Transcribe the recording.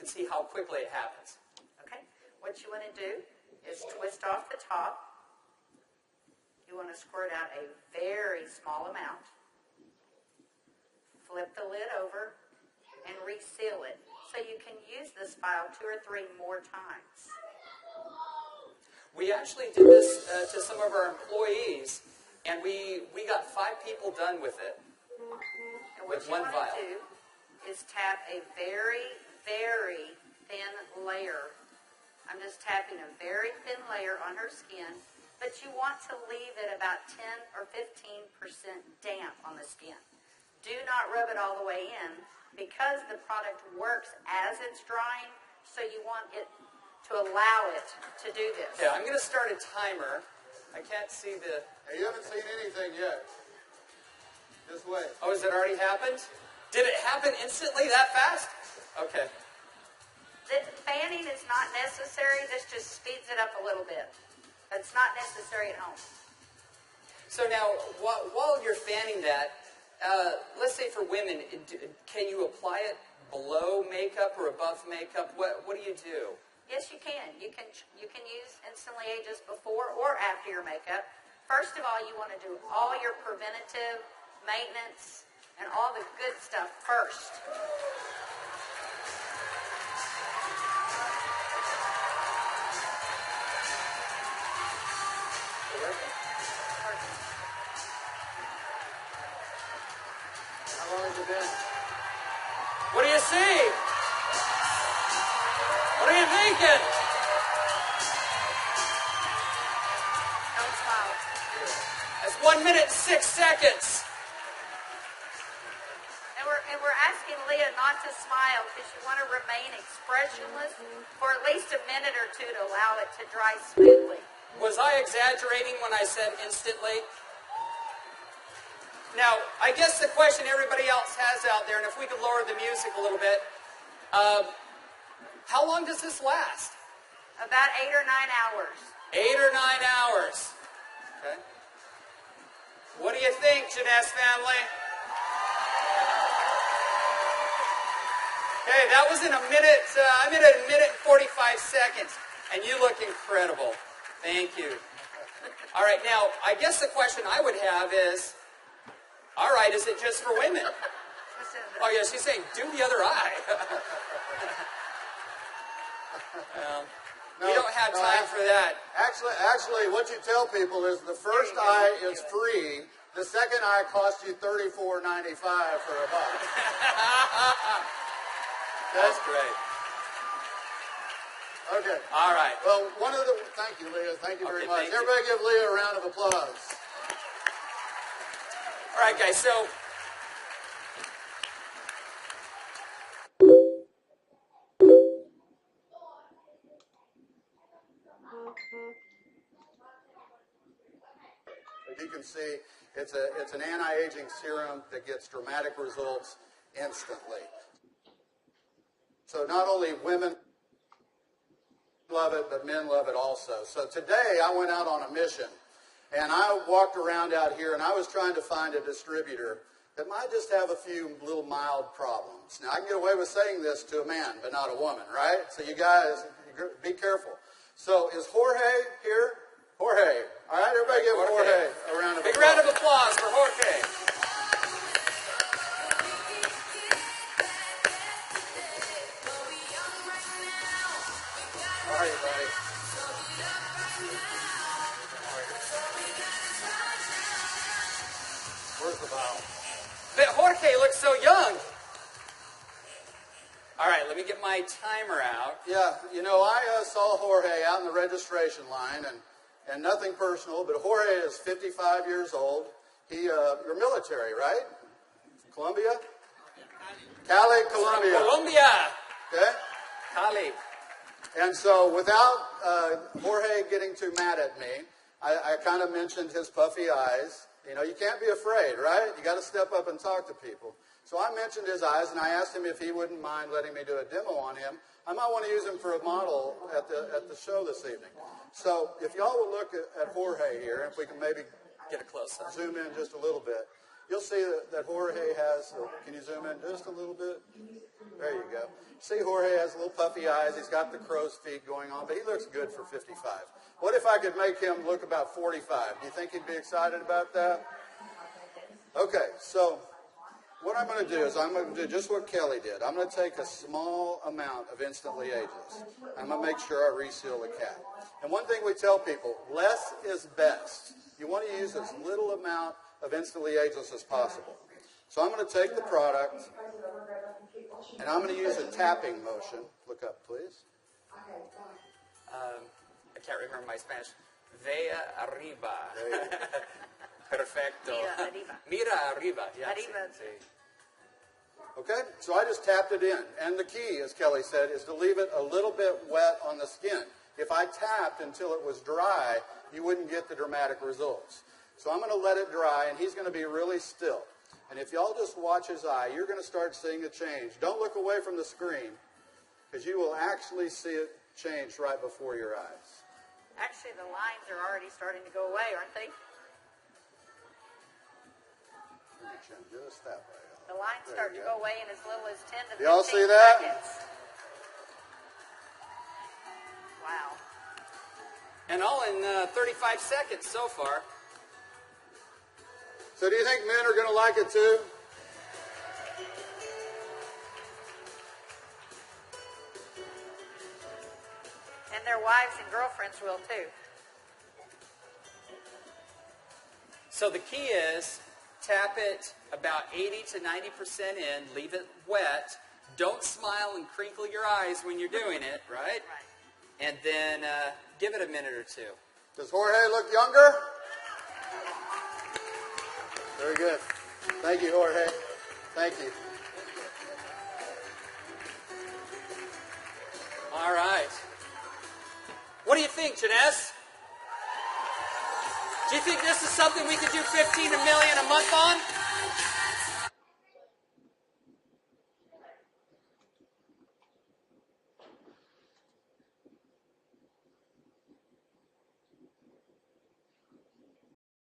can see how quickly it happens. Okay. What you want to do is twist off the top. You want to squirt out a very small amount. Flip the lid over and reseal it so you can use this file 2 or 3 more times. We actually did this to some of our employees, and we got 5 people done with it. And what you want to do is tap a very, very thin layer. I'm just tapping a very thin layer on her skin, but you want to leave it about 10 or 15% damp on the skin. Do not rub it all the way in because the product works as it's drying, so you want it to allow it to do this. Okay, I'm going to start a timer. I can't see the... Hey, you haven't seen anything yet. Just wait. Oh, has it already happened? Did it happen instantly that fast? Okay. The fanning is not necessary. This just speeds it up a little bit. It's not necessary at home. So now, while you're fanning that, let's say for women, can you apply it below makeup or above makeup? What do you do? Yes, you can. You can use Instantly Ages before or after your makeup. First of all, you want to do all your preventative maintenance and all the good stuff first. How long has it been? What do you see? What are you thinking? Don't smile. That's 1 minute and 6 seconds. And we're asking Leah not to smile because you want to remain expressionless for at least a minute or 2 to allow it to dry smoothly. Was I exaggerating when I said instantly? Now, I guess the question everybody else has out there, and if we could lower the music a little bit, how long does this last? About 8 or 9 hours. 8 or 9 hours. Okay. What do you think, Jeunesse family? Okay, that was in a minute. I'm at a minute and 45 seconds, and you look incredible. Thank you. All right, now, I guess the question I would have is, all right, is it just for women? Oh, yeah, she's saying, do the other eye. We don't have time for that. Actually, what you tell people is the first eye is free. The second eye costs you $34.95 for a buck. That's great. Okay. All right. Well, thank you, Leah. Thank you very much. Thank you. Everybody give Leah a round of applause. All right, guys, so as you can see, it's an anti-aging serum that gets dramatic results instantly. So not only women love it, but men love it also. So today I went out on a mission, and I walked around out here, and I was trying to find a distributor that might just have a few little mild problems. Now, I can get away with saying this to a man, but not a woman, right? So you guys, be careful. So is Jorge here? Jorge. All right, everybody give Jorge a round of applause. Big round of applause for Jorge. How are you, buddy? Where's the bottle? But Jorge looks so young. All right, let me get my timer out. Yeah, you know, I saw Jorge out in the registration line, and nothing personal, but Jorge is 55 years old. You're military, right? Colombia? Cali, Colombia. Colombia. Okay? Cali. And so without Jorge getting too mad at me, I kind of mentioned his puffy eyes. You know, you can't be afraid, right? You got to step up and talk to people. So I mentioned his eyes, and I asked him if he wouldn't mind letting me do a demo on him. I might want to use him for a model at the show this evening. So if y'all will look at Jorge here, if we can maybe Get a close-up. zoom in just a little bit. you'll see that Jorge has, can you zoom in just a little bit? There you go. See, Jorge has little puffy eyes. He's got the crow's feet going on, but he looks good for 55. What if I could make him look about 45? Do you think he'd be excited about that? Okay, so what I'm going to do is I'm going to do just what Kelly did. I'm going to take a small amount of Instantly Ageless. I'm going to make sure I reseal the cap. And one thing we tell people, less is best. You want to use as little amount of Instantly Ageless as possible. So I'm going to take the product, and I'm going to use a tapping motion. Look up, please. I can't remember my Spanish. Vea arriba. Perfecto. Mira arriba. Mira arriba. Yeah, Arriba. sí. Okay, so I just tapped it in. And the key, as Kelly said, is to leave it a little bit wet on the skin. If I tapped until it was dry, you wouldn't get the dramatic results. So I'm going to let it dry, and he's going to be really still. And if y'all just watch his eye, you're going to start seeing a change. Don't look away from the screen, because you will actually see it change right before your eyes. Actually, the lines are already starting to go away, aren't they? Just that way. The lines start to go away in as little as 10 to 15 Y'all see that? seconds. Wow. And all in 35 seconds so far. So do you think men are going to like it too? And their wives and girlfriends will too. So the key is tap it about 80 to 90% in, leave it wet. Don't smile and crinkle your eyes when you're doing it, right? Right. And then give it a minute or two. Does Jorge look younger? Very good. Thank you, Jorge. Thank you. All right. What do you think, Janess? Do you think this is something we could do 15 million a month on?